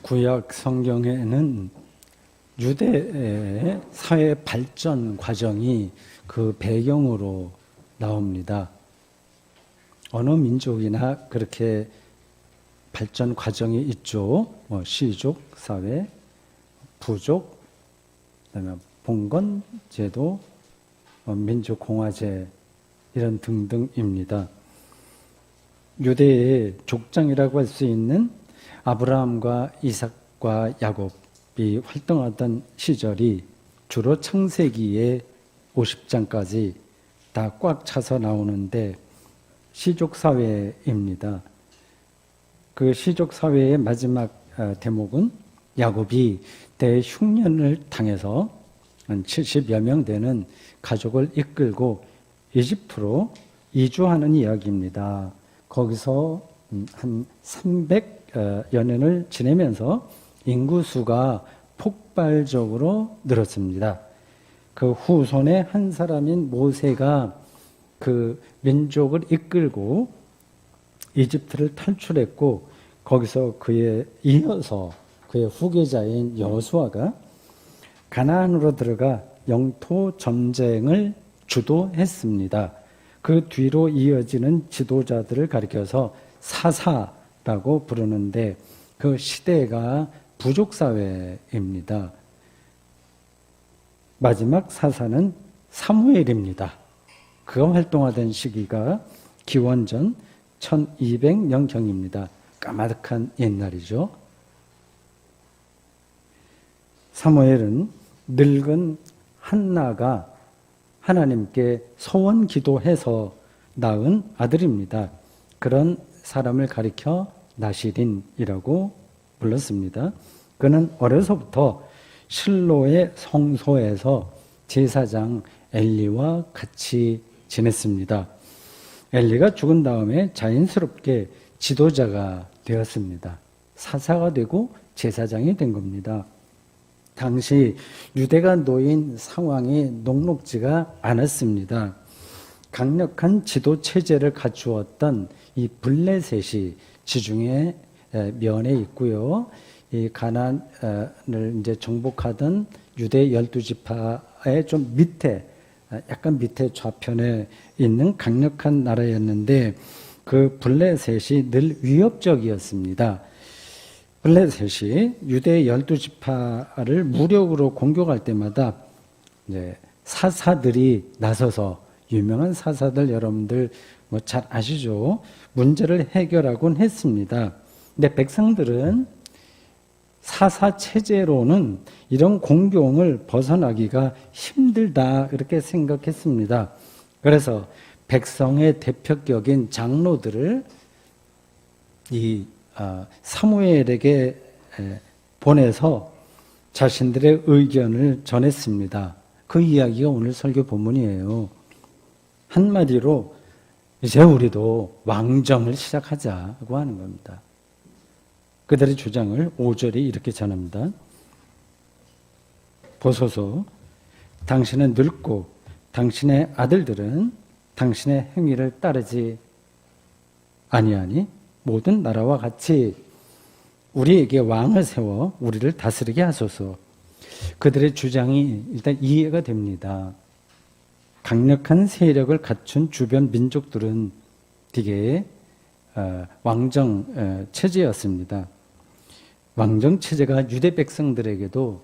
구약 성경에는 유대의 사회 발전 과정이 그 배경으로 나옵니다. 어느 민족이나 그렇게 발전 과정이 있죠. 시족 사회, 부족, 그다음에 봉건 제도, 민족 공화제 이런 등등입니다. 유대의 족장이라고 할 수 있는 아브라함과 이삭과 야곱이 활동하던 시절이 주로 창세기의 50장까지 다 꽉 차서 나오는데 시족사회입니다. 그 시족사회의 마지막 대목은 야곱이 대흉년을 당해서 70여 명 되는 가족을 이끌고 이집트로 이주하는 이야기입니다. 거기서 한 300여 년을 지내면서 인구수가 폭발적으로 늘었습니다. 그 후손의 한 사람인 모세가 그 민족을 이끌고 이집트를 탈출했고 거기서 그에 이어서 그의 후계자인 여호수아가 가나안으로 들어가 영토 전쟁을 주도했습니다. 그 뒤로 이어지는 지도자들을 가리켜서 사사라고 부르는데 그 시대가 부족사회입니다. 마지막 사사는 사무엘입니다. 그가 활동하던 시기가 기원전 1200년경입니다. 까마득한 옛날이죠. 사무엘은 늙은 한나가 하나님께 소원 기도해서 낳은 아들입니다. 그런 사람을 가리켜 나시린이라고 불렀습니다. 그는 어려서부터 실로의 성소에서 제사장 엘리와 같이 지냈습니다. 엘리가 죽은 다음에 자연스럽게 지도자가 되었습니다. 사사가 되고 제사장이 된 겁니다. 당시 유대가 놓인 상황이 녹록지가 않았습니다. 강력한 지도 체제를 갖추었던 이 블레셋이 지중해 면에 있고요. 이 가나안을 이제 정복하던 유대 12지파의 좀 밑에, 약간 밑에 좌편에 있는 강력한 나라였는데 그 블레셋이 늘 위협적이었습니다. 블레셋이 유대 12지파를 무력으로 공격할 때마다 이제 사사들이 나서서 유명한 사사들 여러분들 뭐 잘 아시죠? 문제를 해결하곤 했습니다. 근데 백성들은 사사 체제로는 이런 공경을 벗어나기가 힘들다 이렇게 생각했습니다. 그래서 백성의 대표격인 장로들을 이 사무엘에게 보내서 자신들의 의견을 전했습니다. 그 이야기가 오늘 설교 본문이에요. 한마디로 이제 우리도 왕정을 시작하자고 하는 겁니다. 그들의 주장을 5절이 이렇게 전합니다. 보소서, 당신은 늙고 당신의 아들들은 당신의 행위를 따르지 아니하니 모든 나라와 같이 우리에게 왕을 세워 우리를 다스리게 하소서. 그들의 주장이 일단 이해가 됩니다. 강력한 세력을 갖춘 주변 민족들은 되게 왕정 체제였습니다. 왕정 체제가 유대 백성들에게도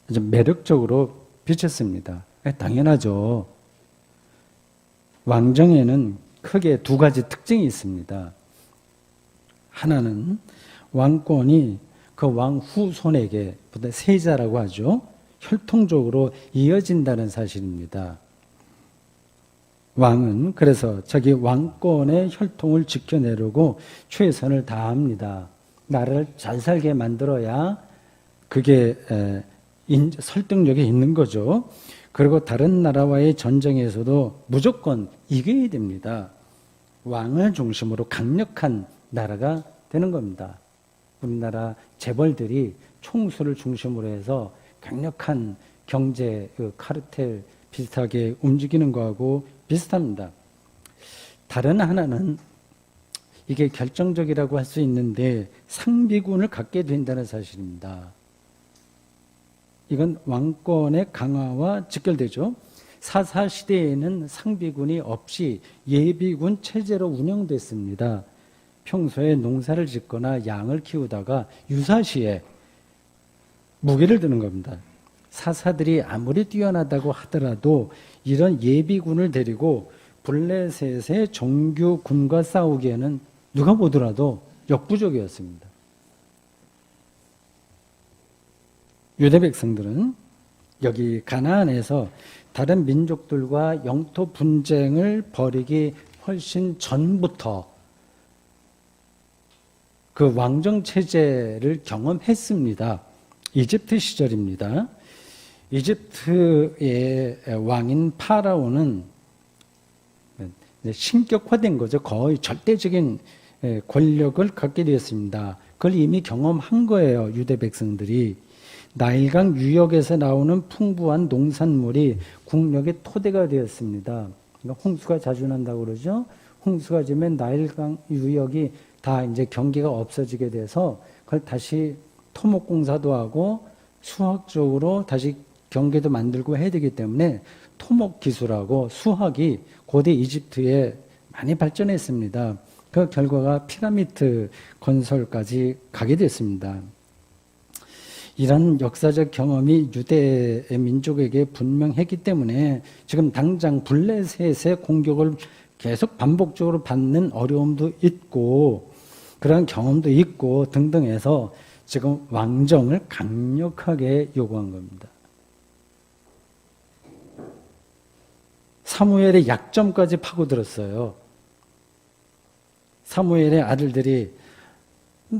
아주 매력적으로 비쳤습니다. 당연하죠. 왕정에는 크게 두 가지 특징이 있습니다. 하나는 왕권이 그 왕 후손에게, 보다 세자라고 하죠, 혈통적으로 이어진다는 사실입니다. 왕은 그래서 자기 왕권의 혈통을 지켜내려고 최선을 다합니다. 나라를 잘 살게 만들어야 그게 설득력이 있는 거죠. 그리고 다른 나라와의 전쟁에서도 무조건 이겨야 됩니다. 왕을 중심으로 강력한 나라가 되는 겁니다. 우리나라 재벌들이 총수를 중심으로 해서 강력한 경제 카르텔 비슷하게 움직이는 거하고 비슷합니다. 다른 하나는 이게 결정적이라고 할 수 있는데 상비군을 갖게 된다는 사실입니다. 이건 왕권의 강화와 직결되죠. 사사시대에는 상비군이 없이 예비군 체제로 운영됐습니다. 평소에 농사를 짓거나 양을 키우다가 유사시에 무기를 드는 겁니다. 사사들이 아무리 뛰어나다고 하더라도 이런 예비군을 데리고 블레셋의 정규군과 싸우기에는 누가 보더라도 역부족이었습니다. 유대 백성들은 여기 가나안에서 다른 민족들과 영토 분쟁을 벌이기 훨씬 전부터 그 왕정 체제를 경험했습니다. 이집트 시절입니다. 이집트의 왕인 파라오는 신격화된 거죠. 거의 절대적인 권력을 갖게 되었습니다. 그걸 이미 경험한 거예요. 유대 백성들이. 나일강 유역에서 나오는 풍부한 농산물이 국력의 토대가 되었습니다. 홍수가 자주 난다고 그러죠. 홍수가 지면 나일강 유역이 다 이제 경계가 없어지게 돼서 그걸 다시 토목공사도 하고 수학적으로 다시 경계도 만들고 해야 되기 때문에 토목 기술하고 수학이 고대 이집트에 많이 발전했습니다. 그 결과가 피라미드 건설까지 가게 됐습니다. 이런 역사적 경험이 유대 민족에게 분명했기 때문에 지금 당장 블레셋의 공격을 계속 반복적으로 받는 어려움도 있고 그런 경험도 있고 등등 해서 지금 왕정을 강력하게 요구한 겁니다. 사무엘의 약점까지 파고들었어요. 사무엘의 아들들이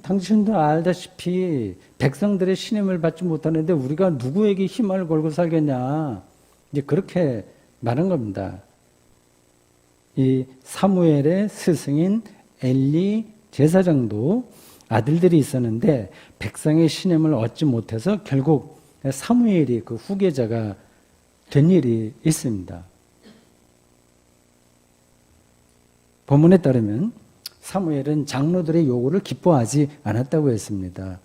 당신도 알다시피 백성들의 신임을 받지 못하는데 우리가 누구에게 힘을 걸고 살겠냐. 이제 그렇게 말한 겁니다. 이 사무엘의 스승인 엘리 제사장도 아들들이 있었는데 백성의 신임을 얻지 못해서 결국 사무엘이 그 후계자가 된 일이 있습니다. 본문에 따르면 사무엘은 장로들의 요구를 기뻐하지 않았다고 했습니다.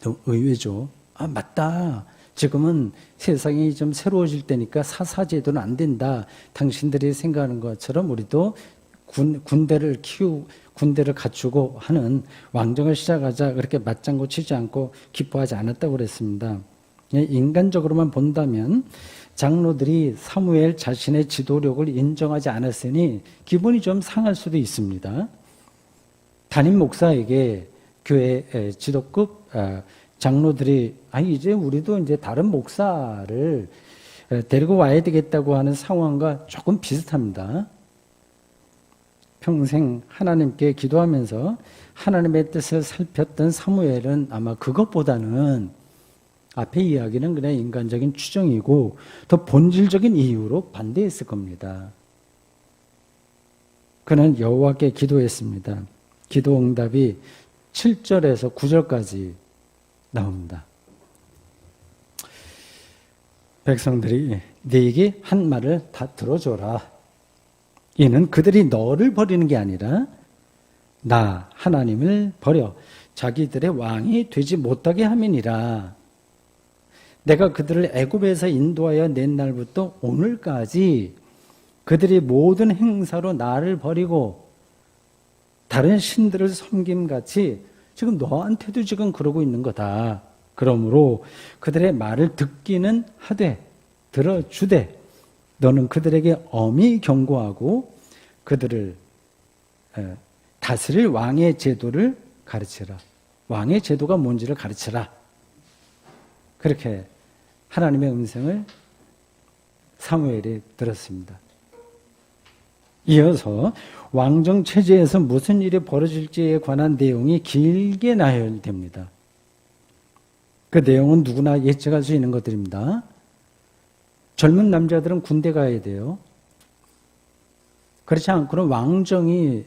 좀 의외죠. 아, 맞다. 지금은 세상이 좀 새로워질 때니까 사사제도는 안 된다. 당신들이 생각하는 것처럼 우리도 군대를 갖추고 하는 왕정을 시작하자. 그렇게 맞장구 치지 않고 기뻐하지 않았다고 그랬습니다. 인간적으로만 본다면 장로들이 사무엘 자신의 지도력을 인정하지 않았으니 기분이 좀 상할 수도 있습니다. 담임 목사에게 교회 지도급 장로들이 이제 우리도 이제 다른 목사를 데리고 와야 되겠다고 하는 상황과 조금 비슷합니다. 평생 하나님께 기도하면서 하나님의 뜻을 살폈던 사무엘은 아마 그것보다는 앞에 이야기는 그냥 인간적인 추정이고 더 본질적인 이유로 반대했을 겁니다. 그는 여호와께 기도했습니다. 기도 응답이 7절에서 9절까지 나옵니다. 백성들이 네게 한 말을 다 들어줘라. 이는 그들이 너를 버리는 게 아니라 나 하나님을 버려 자기들의 왕이 되지 못하게 함이니라. 내가 그들을 애굽에서 인도하여 낸 날부터 오늘까지 그들이 모든 행사로 나를 버리고 다른 신들을 섬김같이 지금 너한테도 지금 그러고 있는 거다. 그러므로 그들의 말을 듣기는 하되 들어주되 너는 그들에게 엄히 경고하고 그들을 다스릴 왕의 제도를 가르치라. 왕의 제도가 뭔지를 가르치라. 그렇게 하나님의 음성을 사무엘이 들었습니다. 이어서 왕정 체제에서 무슨 일이 벌어질지에 관한 내용이 길게 나열됩니다. 그 내용은 누구나 예측할 수 있는 것들입니다. 젊은 남자들은 군대 가야 돼요. 그렇지 않고는 왕정이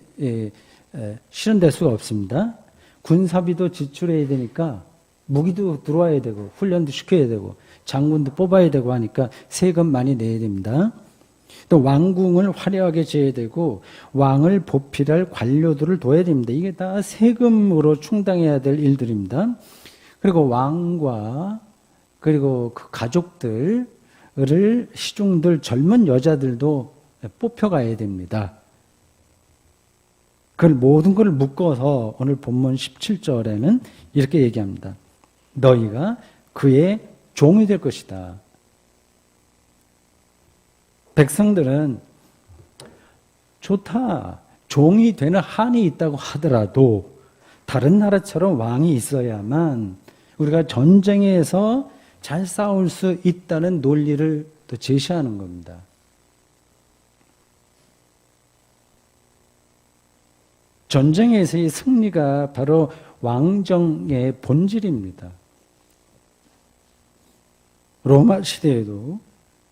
실현될 수가 없습니다. 군사비도 지출해야 되니까 무기도 들어와야 되고 훈련도 시켜야 되고 장군도 뽑아야 되고 하니까 세금 많이 내야 됩니다. 또 왕궁을 화려하게 지어야 되고 왕을 보필할 관료들을 둬야 됩니다. 이게 다 세금으로 충당해야 될 일들입니다. 그리고 왕과 그리고 그 가족들을 시중들 젊은 여자들도 뽑혀가야 됩니다. 그걸 모든 걸 묶어서 오늘 본문 17절에는 이렇게 얘기합니다. 너희가 그의 종이 될 것이다. 백성들은 좋다. 종이 되는 한이 있다고 하더라도 다른 나라처럼 왕이 있어야만 우리가 전쟁에서 잘 싸울 수 있다는 논리를 또 제시하는 겁니다. 전쟁에서의 승리가 바로 왕정의 본질입니다. 로마 시대에도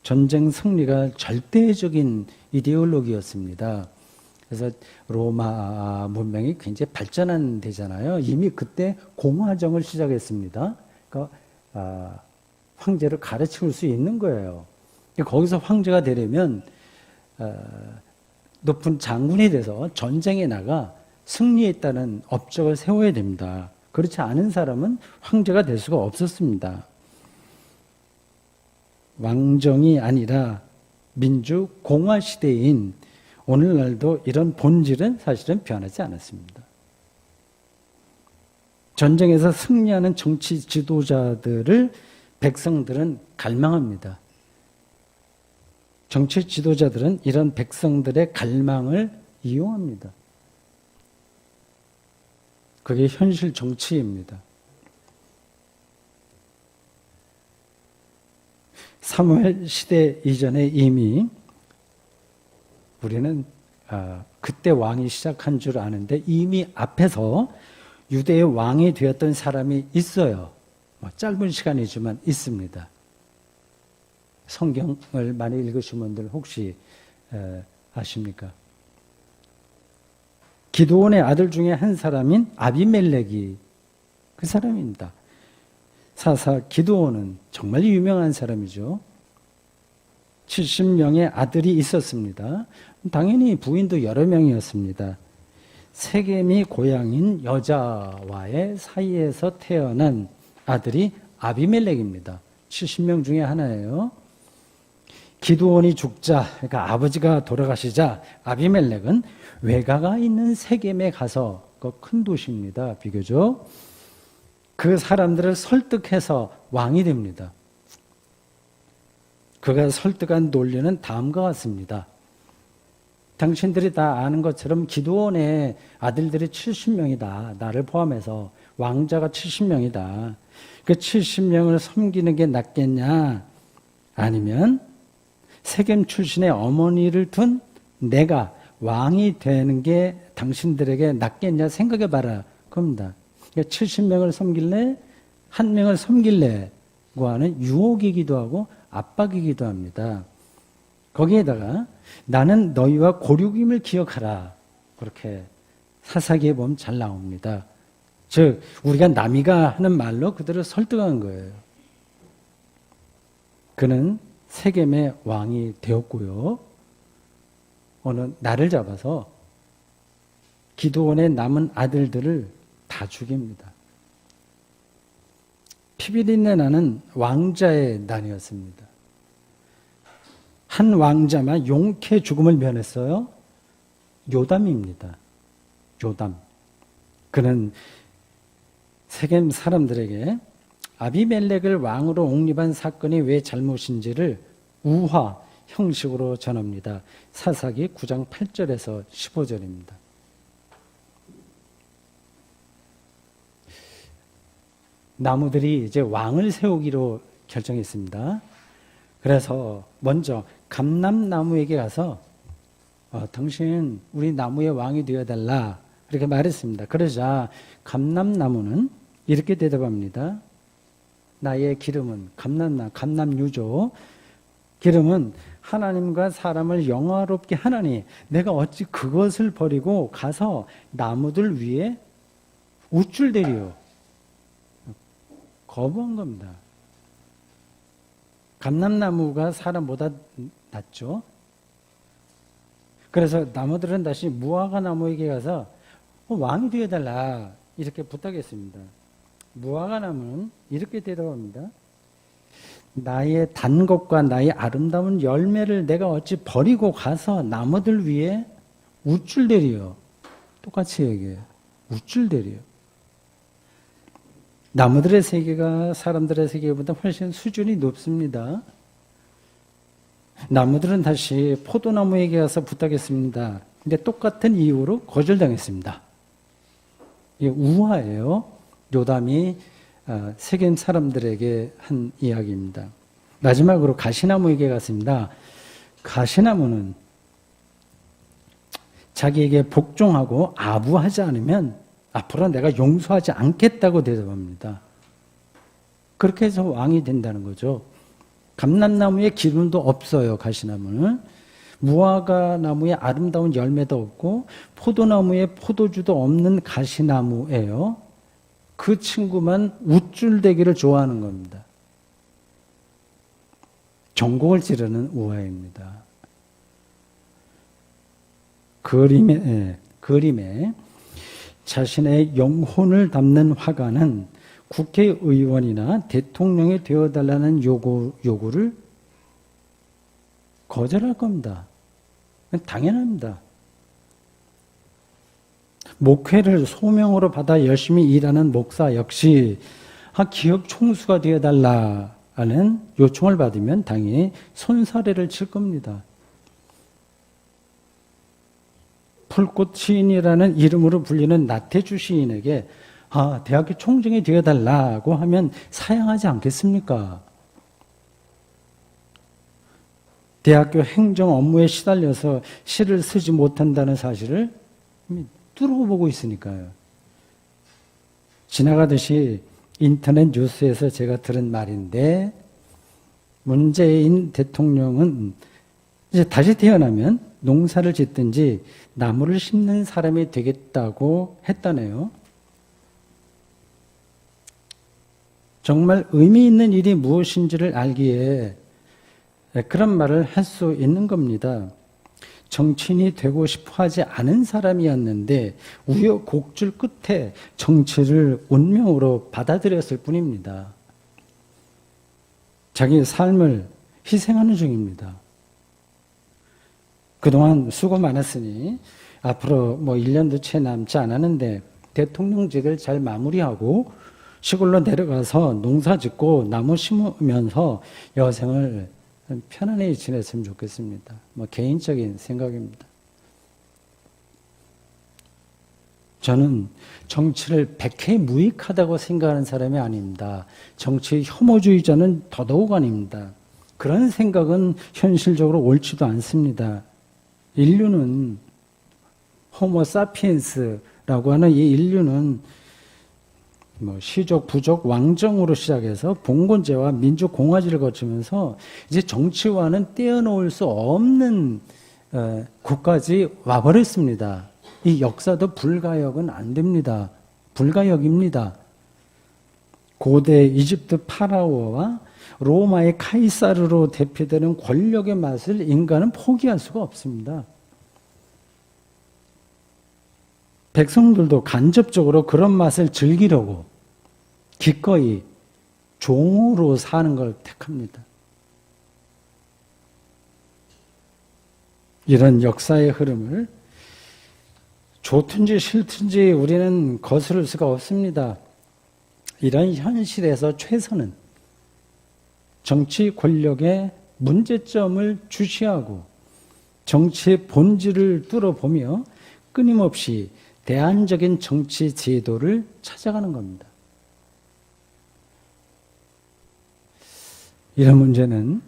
전쟁 승리가 절대적인 이데올로기였습니다. 그래서 로마 문명이 굉장히 발전한 데잖아요. 이미 그때 공화정을 시작했습니다. 그러니까 황제를 가르칠 수 있는 거예요. 거기서 황제가 되려면 높은 장군이 돼서 전쟁에 나가 승리했다는 업적을 세워야 됩니다. 그렇지 않은 사람은 황제가 될 수가 없었습니다. 왕정이 아니라 민주 공화 시대인 오늘날도 이런 본질은 사실은 변하지 않았습니다. 전쟁에서 승리하는 정치 지도자들을 백성들은 갈망합니다. 정치 지도자들은 이런 백성들의 갈망을 이용합니다. 그게 현실 정치입니다. 사무엘 시대 이전에 이미 우리는 그때 왕이 시작한 줄 아는데 이미 앞에서 유대의 왕이 되었던 사람이 있어요. 짧은 시간이지만 있습니다. 성경을 많이 읽으신 분들 혹시 아십니까? 기드온의 아들 중에 한 사람인 아비멜렉이 그 사람입니다. 사사 기드온은 정말 유명한 사람이죠. 70명의 아들이 있었습니다. 당연히 부인도 여러 명이었습니다. 세겜이 고향인 여자와의 사이에서 태어난 아들이 아비멜렉입니다. 70명 중에 하나예요. 기드온이 죽자, 그러니까 아버지가 돌아가시자 아비멜렉은 외가가 있는 세겜에 가서 그 큰 도시입니다. 비교적. 그 사람들을 설득해서 왕이 됩니다. 그가 설득한 논리는 다음과 같습니다. 당신들이 다 아는 것처럼 기드온의 아들들이 70명이다. 나를 포함해서 왕자가 70명이다. 그 70명을 섬기는 게 낫겠냐? 아니면 세겜 출신의 어머니를 둔 내가 왕이 되는 게 당신들에게 낫겠냐 생각해 봐라. 그겁니다. 70명을 섬길래? 한 명을 섬길래고 하는 유혹이기도 하고 압박이기도 합니다. 거기에다가 나는 너희와 고륙임을 기억하라. 그렇게 사사기에 보면 잘 나옵니다. 즉 우리가 남이가 하는 말로 그들을 설득한 거예요. 그는 세겜의 왕이 되었고요. 어느 날을 잡아서 기드온의 남은 아들들을 다 죽입니다. 피비린내 나는 왕자의 난이었습니다. 한 왕자만 용케 죽음을 면했어요. 요담입니다. 요담. 그는 세겜 사람들에게 아비멜렉을 왕으로 옹립한 사건이 왜 잘못인지를 우화 형식으로 전합니다. 사사기 9장 8절에서 15절입니다. 나무들이 이제 왕을 세우기로 결정했습니다. 그래서 먼저 감람나무에게 가서 당신 우리 나무의 왕이 되어달라 이렇게 말했습니다. 그러자 감람나무는 이렇게 대답합니다. 나의 기름은 감람유죠. 기름은 하나님과 사람을 영화롭게 하나니 내가 어찌 그것을 버리고 가서 나무들 위에 우쭐대리요. 거부한 겁니다. 감람나무가 사람보다 낫죠. 그래서 나무들은 다시 무화과 나무에게 가서 왕이 되어달라 이렇게 부탁했습니다. 무화과 나무는 이렇게 대답합니다. 나의 단 것과 나의 아름다운 열매를 내가 어찌 버리고 가서 나무들 위에 우쭐대리요. 똑같이 얘기해요. 우쭐대리요. 나무들의 세계가 사람들의 세계보다 훨씬 수준이 높습니다. 나무들은 다시 포도나무에게 가서 부탁했습니다. 근데 똑같은 이유로 거절당했습니다. 이게 우화예요. 요담이 세겜 사람들에게 한 이야기입니다. 마지막으로 가시나무에게 갔습니다. 가시나무는 자기에게 복종하고 아부하지 않으면 앞으로 내가 용서하지 않겠다고 대답합니다. 그렇게 해서 왕이 된다는 거죠. 감람나무에 기름도 없어요. 가시나무는. 무화과 나무에 아름다운 열매도 없고 포도나무에 포도주도 없는 가시나무예요. 그 친구만 우쭐대기를 좋아하는 겁니다. 전곡을 찌르는 우화입니다. 그림에 자신의 영혼을 담는 화가는 국회의원이나 대통령이 되어달라는 요구를 거절할 겁니다. 당연합니다. 목회를 소명으로 받아 열심히 일하는 목사 역시 기업 총수가 되어달라는 요청을 받으면 당연히 손사래를 칠 겁니다. 풀꽃 시인이라는 이름으로 불리는 나태주 시인에게 대학교 총장이 되어달라고 하면 사양하지 않겠습니까? 대학교 행정 업무에 시달려서 시를 쓰지 못한다는 사실을 뚫어보고 있으니까요. 지나가듯이 인터넷 뉴스에서 제가 들은 말인데, 문재인 대통령은 이제 다시 태어나면 농사를 짓든지 나무를 심는 사람이 되겠다고 했다네요. 정말 의미 있는 일이 무엇인지를 알기에 그런 말을 할 수 있는 겁니다. 정치인이 되고 싶어 하지 않은 사람이었는데 우여곡절 끝에 정치를 운명으로 받아들였을 뿐입니다. 자기 삶을 희생하는 중입니다. 그동안 수고 많았으니 앞으로 1년도 채 남지 않았는데 대통령직을 잘 마무리하고 시골로 내려가서 농사 짓고 나무 심으면서 여생을 편안히 지냈으면 좋겠습니다. 개인적인 생각입니다. 저는 정치를 백해무익하다고 생각하는 사람이 아닙니다. 정치 혐오주의자는 더더욱 아닙니다. 그런 생각은 현실적으로 옳지도 않습니다. 인류는 호모사피엔스라고 하는 이 인류는 시족, 부족, 왕정으로 시작해서 봉건제와 민주공화제를 거치면서 이제 정치와는 떼어놓을 수 없는 곳까지 와버렸습니다. 이 역사도 불가역은 안 됩니다. 불가역입니다. 고대 이집트 파라오와 로마의 카이사르로 대표되는 권력의 맛을 인간은 포기할 수가 없습니다. 백성들도 간접적으로 그런 맛을 즐기려고 기꺼이 종으로 사는 걸 택합니다. 이런 역사의 흐름을 좋든지 싫든지 우리는 거스를 수가 없습니다. 이런 현실에서 최선은 정치 권력의 문제점을 주시하고 정치의 본질을 뚫어보며 끊임없이 대안적인 정치 제도를 찾아가는 겁니다. 이런 문제는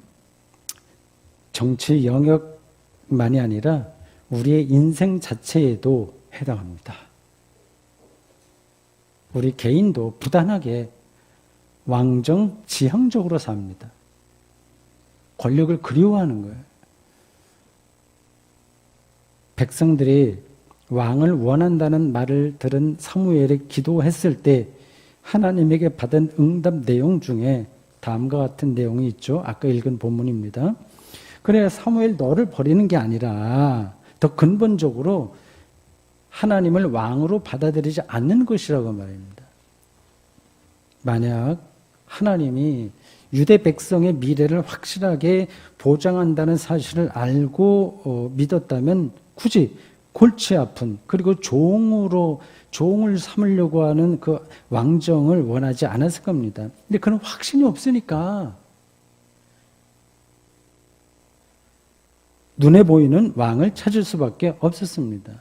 정치 영역만이 아니라 우리의 인생 자체에도 해당합니다. 우리 개인도 부단하게 왕정 지향적으로 삽니다. 권력을 그리워하는 거예요. 백성들이 왕을 원한다는 말을 들은 사무엘이 기도했을 때 하나님에게 받은 응답 내용 중에 다음과 같은 내용이 있죠. 아까 읽은 본문입니다. 그래 사무엘 너를 버리는 게 아니라 더 근본적으로 하나님을 왕으로 받아들이지 않는 것이라고 말입니다. 만약 하나님이 유대 백성의 미래를 확실하게 보장한다는 사실을 알고 믿었다면 굳이 골치 아픈 그리고 종을 삼으려고 하는 그 왕정을 원하지 않았을 겁니다. 근데 그런 확신이 없으니까 눈에 보이는 왕을 찾을 수밖에 없었습니다.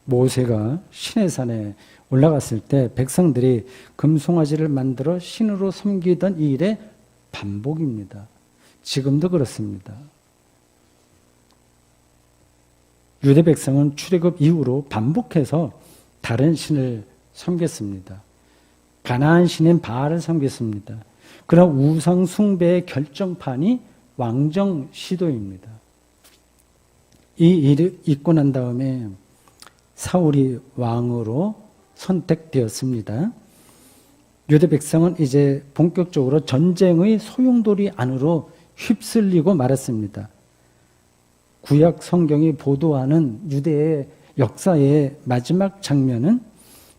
모세가 시내산에 올라갔을 때 백성들이 금송아지를 만들어 신으로 섬기던 이 일의 반복입니다. 지금도 그렇습니다. 유대 백성은 출애굽 이후로 반복해서 다른 신을 섬겼습니다. 가나안 신인 바알을 섬겼습니다. 그런 우상 숭배의 결정판이 왕정 시도입니다. 이 일이 있고 난 다음에 사울이 왕으로 선택되었습니다. 유대 백성은 이제 본격적으로 전쟁의 소용돌이 안으로 휩쓸리고 말았습니다. 구약 성경이 보도하는 유대의 역사의 마지막 장면은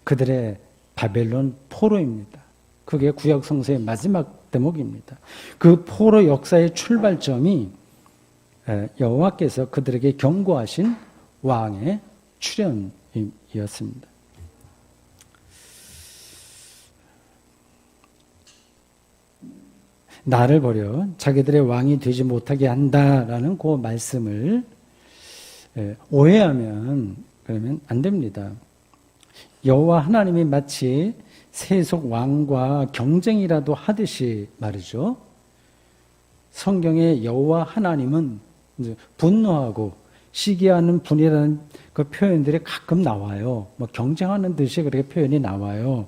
그들의 바벨론 포로입니다. 그게 구약 성서의 마지막 대목입니다. 그 포로 역사의 출발점이 여호와께서 그들에게 경고하신 왕의 출현이었습니다. 나를 버려 자기들의 왕이 되지 못하게 한다라는 그 말씀을 오해하면 그러면 안 됩니다. 여호와 하나님이 마치 세속 왕과 경쟁이라도 하듯이 말이죠. 성경에 여호와 하나님은 분노하고 시기하는 분이라는 그 표현들이 가끔 나와요. 뭐 경쟁하는 듯이 그렇게 표현이 나와요.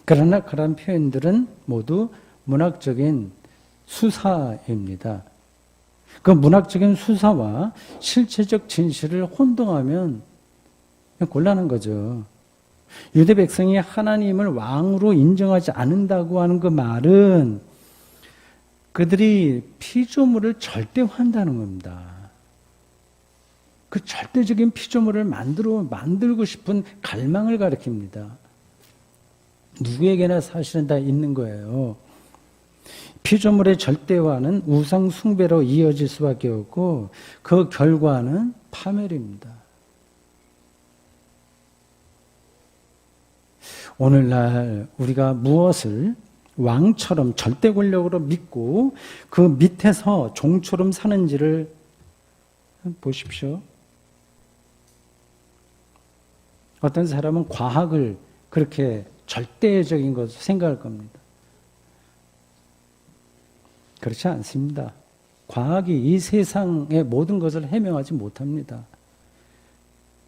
그러나 그런 표현들은 모두 문학적인 수사입니다. 그 문학적인 수사와 실체적 진실을 혼동하면 곤란한 거죠. 유대 백성이 하나님을 왕으로 인정하지 않는다고 하는 그 말은 그들이 피조물을 절대화한다는 겁니다. 그 절대적인 피조물을 만들고 싶은 갈망을 가리킵니다. 누구에게나 사실은 다 있는 거예요. 피조물의 절대화는 우상 숭배로 이어질 수밖에 없고 그 결과는 파멸입니다. 오늘날 우리가 무엇을 왕처럼 절대 권력으로 믿고 그 밑에서 종처럼 사는지를 보십시오. 어떤 사람은 과학을 그렇게 절대적인 것으로 생각할 겁니다. 그렇지 않습니다. 과학이 이 세상의 모든 것을 해명하지 못합니다.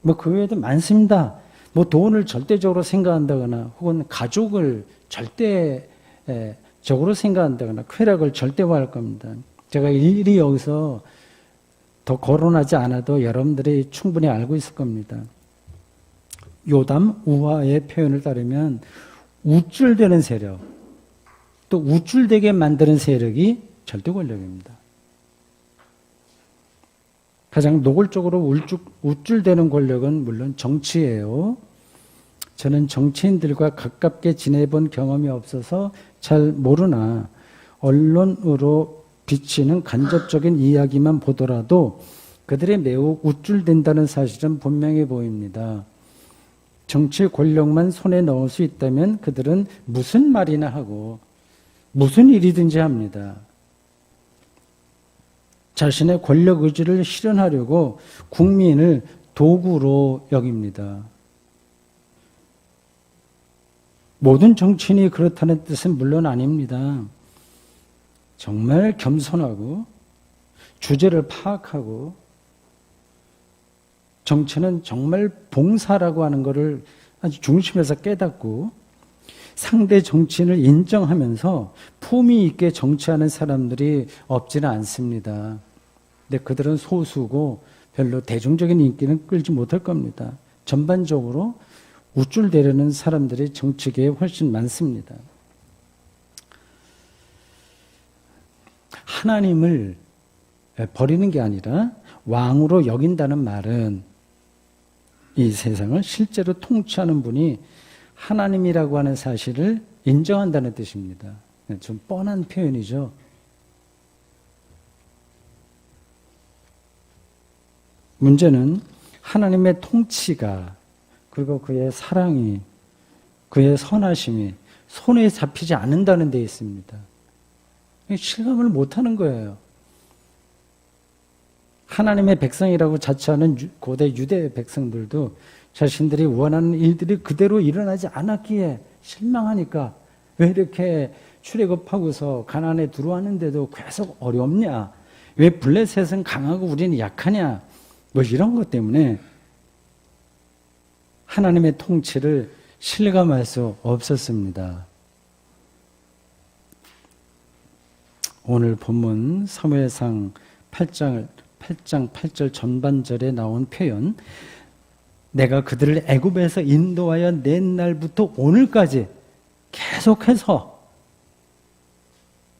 뭐 그 외에도 많습니다. 뭐 돈을 절대적으로 생각한다거나 혹은 가족을 절대적으로 생각한다거나 쾌락을 절대화할 겁니다. 제가 일일이 여기서 더 거론하지 않아도 여러분들이 충분히 알고 있을 겁니다. 요담 우화의 표현을 따르면 우쭐대는 세력, 또 우쭐대게 만드는 세력이 절대 권력입니다. 가장 노골적으로 우쭐대는 권력은 물론 정치예요. 저는 정치인들과 가깝게 지내본 경험이 없어서 잘 모르나 언론으로 비치는 간접적인 이야기만 보더라도 그들이 매우 우쭐댄다는 사실은 분명해 보입니다. 정치 권력만 손에 넣을 수 있다면 그들은 무슨 말이나 하고 무슨 일이든지 합니다. 자신의 권력 의지를 실현하려고 국민을 도구로 여깁니다. 모든 정치인이 그렇다는 뜻은 물론 아닙니다. 정말 겸손하고 주제를 파악하고 정치는 정말 봉사라고 하는 것을 아주 중심에서 깨닫고 상대 정치인을 인정하면서 품위 있게 정치하는 사람들이 없지는 않습니다. 근데 그들은 소수고 별로 대중적인 인기는 끌지 못할 겁니다. 전반적으로 우쭐대려는 사람들이 정치계에 훨씬 많습니다. 하나님을 버리는 게 아니라 왕으로 여긴다는 말은 이 세상을 실제로 통치하는 분이 하나님이라고 하는 사실을 인정한다는 뜻입니다. 좀 뻔한 표현이죠. 문제는 하나님의 통치가 그리고 그의 사랑이 그의 선하심이 손에 잡히지 않는다는 데 있습니다. 실감을 못하는 거예요. 하나님의 백성이라고 자처하는 고대 유대 백성들도 자신들이 원하는 일들이 그대로 일어나지 않았기에 실망하니까 왜 이렇게 출애굽하고서 가나안에 들어왔는데도 계속 어렵냐? 왜 블레셋은 강하고 우리는 약하냐? 뭐 이런 것 때문에 하나님의 통치를 실감할 수 없었습니다. 오늘 본문 사무엘상 8장 8절 전반절에 나온 표현, 내가 그들을 애굽에서 인도하여 낸 날부터 오늘까지 계속해서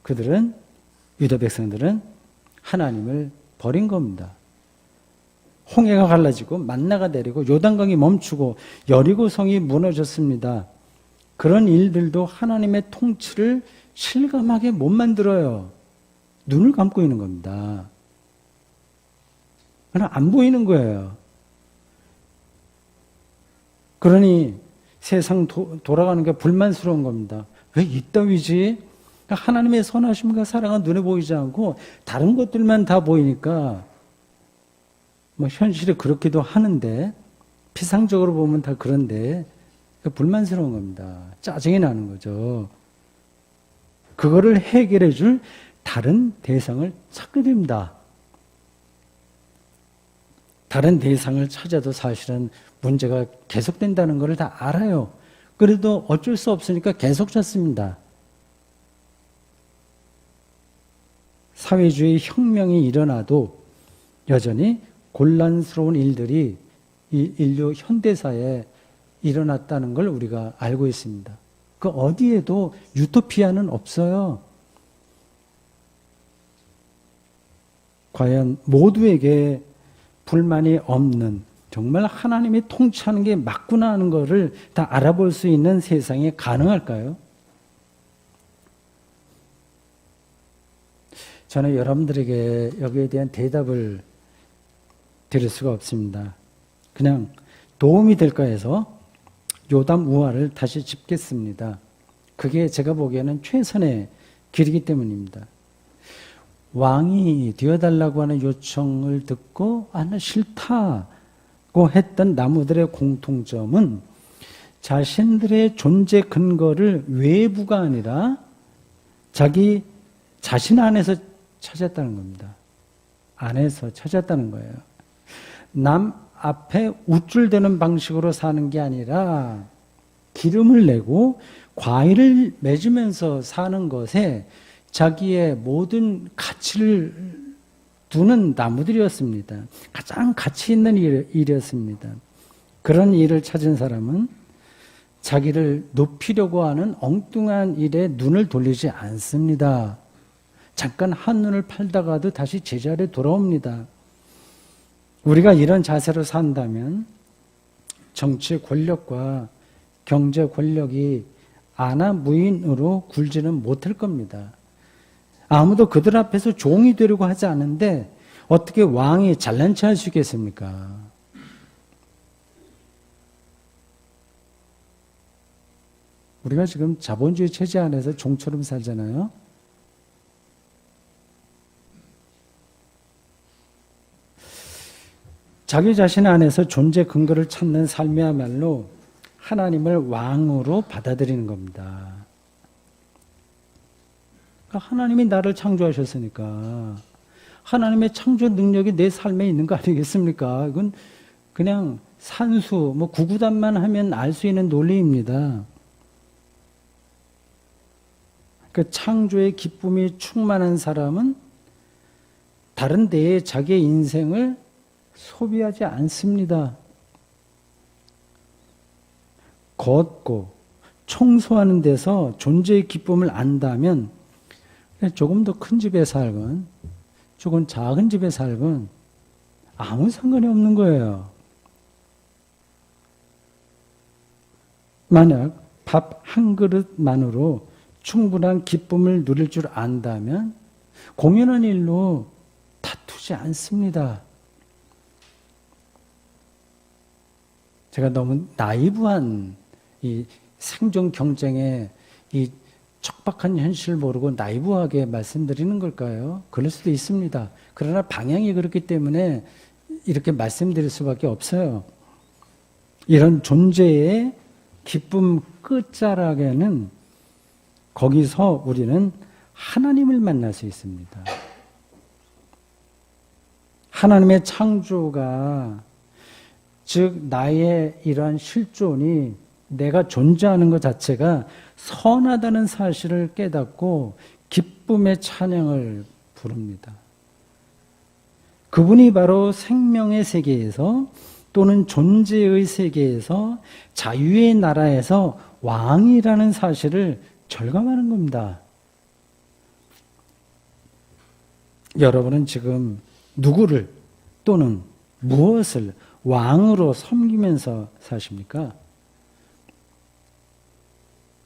그들은 유다 백성들은 하나님을 버린 겁니다. 홍해가 갈라지고 만나가 내리고 요단강이 멈추고 여리고성이 무너졌습니다. 그런 일들도 하나님의 통치를 실감하게 못 만들어요. 눈을 감고 있는 겁니다. 그냥 안 보이는 거예요. 그러니 세상 돌아가는 게 불만스러운 겁니다. 왜 이따위지? 하나님의 선하심과 사랑은 눈에 보이지 않고 다른 것들만 다 보이니까 뭐 현실이 그렇기도 하는데 피상적으로 보면 다 그런데 불만스러운 겁니다. 짜증이 나는 거죠. 그거를 해결해 줄 다른 대상을 찾게 됩니다. 다른 대상을 찾아도 사실은 문제가 계속된다는 걸 다 알아요. 그래도 어쩔 수 없으니까 계속 찾습니다. 사회주의 혁명이 일어나도 여전히 곤란스러운 일들이 이 인류 현대사에 일어났다는 걸 우리가 알고 있습니다. 그 어디에도 유토피아는 없어요. 과연 모두에게 불만이 없는 정말 하나님이 통치하는 게 맞구나 하는 것을 다 알아볼 수 있는 세상이 가능할까요? 저는 여러분들에게 여기에 대한 대답을 드릴 수가 없습니다. 그냥 도움이 될까 해서 요담 우화를 다시 짚겠습니다. 그게 제가 보기에는 최선의 길이기 때문입니다. 왕이 되어달라고 하는 요청을 듣고 나 싫다고 했던 나무들의 공통점은 자신들의 존재 근거를 외부가 아니라 자기 자신 안에서 찾았다는 겁니다. 안에서 찾았다는 거예요. 남 앞에 우쭐대는 방식으로 사는 게 아니라 기름을 내고 과일을 맺으면서 사는 것에 자기의 모든 가치를 두는 나무들이었습니다. 가장 가치 있는 일이었습니다. 그런 일을 찾은 사람은 자기를 높이려고 하는 엉뚱한 일에 눈을 돌리지 않습니다. 잠깐 한눈을 팔다가도 다시 제자리에 돌아옵니다. 우리가 이런 자세로 산다면 정치 권력과 경제 권력이 아나무인으로 굴지는 못할 겁니다. 아무도 그들 앞에서 종이 되려고 하지 않는데 어떻게 왕이 잘난 체 할 수 있겠습니까? 우리가 지금 자본주의 체제 안에서 종처럼 살잖아요. 자기 자신 안에서 존재 근거를 찾는 삶이야말로 하나님을 왕으로 받아들이는 겁니다. 하나님이 나를 창조하셨으니까 하나님의 창조 능력이 내 삶에 있는 거 아니겠습니까? 이건 그냥 산수, 구구단만 하면 알 수 있는 논리입니다. 그 창조의 기쁨이 충만한 사람은 다른 데에 자기의 인생을 소비하지 않습니다. 걷고 청소하는 데서 존재의 기쁨을 안다면 조금 더 큰 집에 살건 죽은 작은 집에 살건 아무 상관이 없는 거예요. 만약 밥 한 그릇만으로 충분한 기쁨을 누릴 줄 안다면 공연한 일로 다투지 않습니다. 제가 너무 나이브한 이 생존 경쟁의 이 척박한 현실을 모르고 나이브하게 말씀드리는 걸까요? 그럴 수도 있습니다. 그러나 방향이 그렇기 때문에 이렇게 말씀드릴 수밖에 없어요. 이런 존재의 기쁨 끝자락에는 거기서 우리는 하나님을 만날 수 있습니다. 하나님의 창조가, 즉 나의 이러한 실존이, 내가 존재하는 것 자체가 선하다는 사실을 깨닫고 기쁨의 찬양을 부릅니다. 그분이 바로 생명의 세계에서 또는 존재의 세계에서 자유의 나라에서 왕이라는 사실을 절감하는 겁니다. 여러분은 지금 누구를 또는 무엇을 왕으로 섬기면서 사십니까?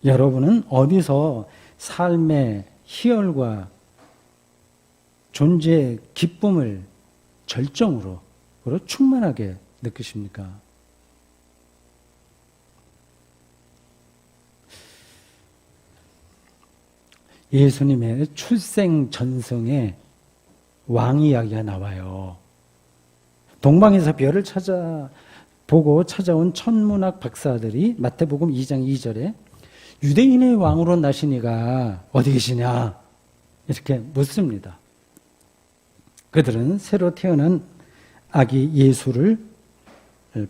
여러분은 어디서 삶의 희열과 존재의 기쁨을 절정으로 충만하게 느끼십니까? 예수님의 출생 전승에 왕 이야기가 나와요. 동방에서 별을 보고 찾아온 천문학 박사들이 마태복음 2장 2절에 유대인의 왕으로 나신 이가 어디 계시냐? 이렇게 묻습니다. 그들은 새로 태어난 아기 예수를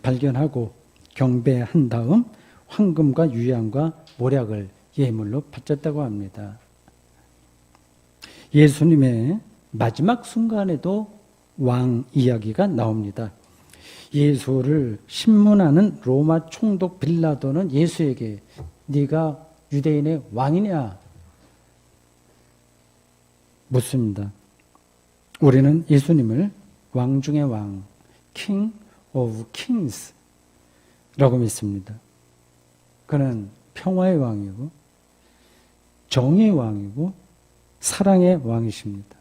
발견하고 경배한 다음 황금과 유향과 모략을 예물로 바쳤다고 합니다. 예수님의 마지막 순간에도 왕 이야기가 나옵니다. 예수를 신문하는 로마 총독 빌라도는 예수에게 네가 유대인의 왕이냐? 묻습니다. 우리는 예수님을 왕 중의 왕, King of Kings 라고 믿습니다. 그는 평화의 왕이고 정의의 왕이고 사랑의 왕이십니다.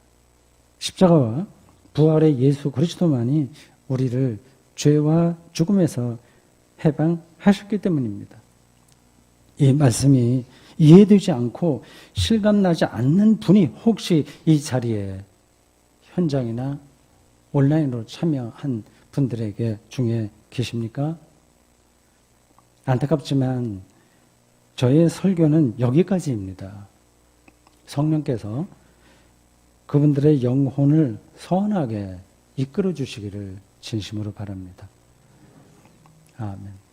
십자가와 부활의 예수 그리스도만이 우리를 죄와 죽음에서 해방하셨기 때문입니다. 이 말씀이 이해되지 않고 실감나지 않는 분이 혹시 이 자리에 현장이나 온라인으로 참여한 분들에게 중에 계십니까? 안타깝지만 저의 설교는 여기까지입니다. 성령께서 그분들의 영혼을 선하게 이끌어 주시기를 진심으로 바랍니다. 아멘.